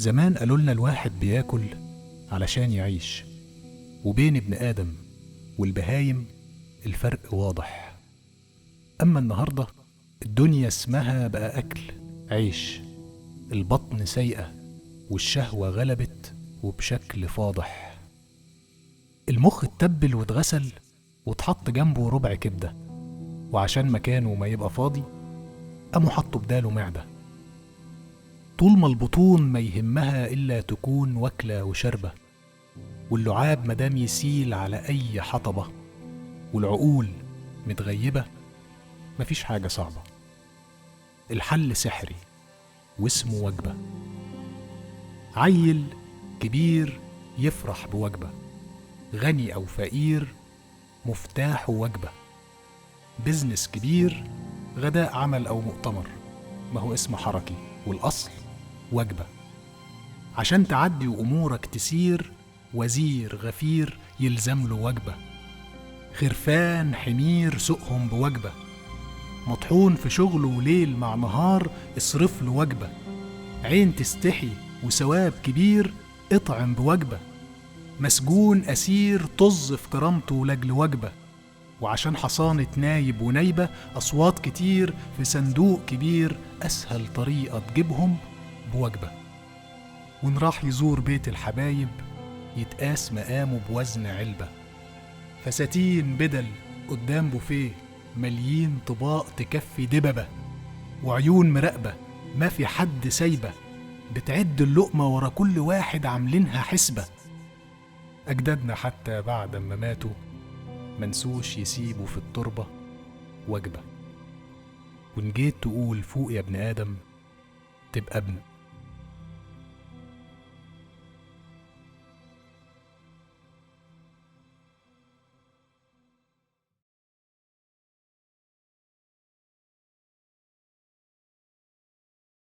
زمان قالوا لنا الواحد بياكل علشان يعيش، وبين ابن آدم والبهايم الفرق واضح. أما النهاردة الدنيا اسمها بقى أكل عيش، البطن سيئة والشهوة غلبت وبشكل فاضح. المخ اتبل واتغسل واتحط جنبه ربع كبدة، وعشان مكانه ما يبقى فاضي قاموا حطوا بداله معدة. طول ما البطون ما يهمها إلا تكون واكلة وشربة، واللعاب مدام يسيل على أي حطبة، والعقول متغيبة، مفيش حاجة صعبة. الحل سحري واسمه وجبة. عيل كبير يفرح بوجبة، غني أو فقير مفتاحه وجبة. بزنس كبير، غداء عمل أو مؤتمر، ما هو اسم حركي والأصل وجبة. عشان تعدي وأمورك تسير، وزير غفير يلزم له وجبة. خرفان حمير سوقهم بوجبة، مطحون في شغله وليل مع نهار اصرف له وجبة. عين تستحي وثواب كبير اطعم بوجبة. مسجون أسير طز في كرامته لاجل وجبة، وعشان حصانة نايب ونايبة أصوات كتير في صندوق كبير أسهل طريقة تجيبهم بوجبة. وإن راح يزور بيت الحبايب يتقاس مقامه بوزن علبة. فساتين بدل قدام بوفيه مليين طباق تكفي دببة، وعيون مراقبة ما في حد سايبة، بتعد اللقمة ورا كل واحد عاملينها حسبة. أجدادنا حتى بعد ما ماتوا منسوش يسيبوا في التربة وجبة. وإن جيت تقول فوق يا ابن آدم تبقى ابن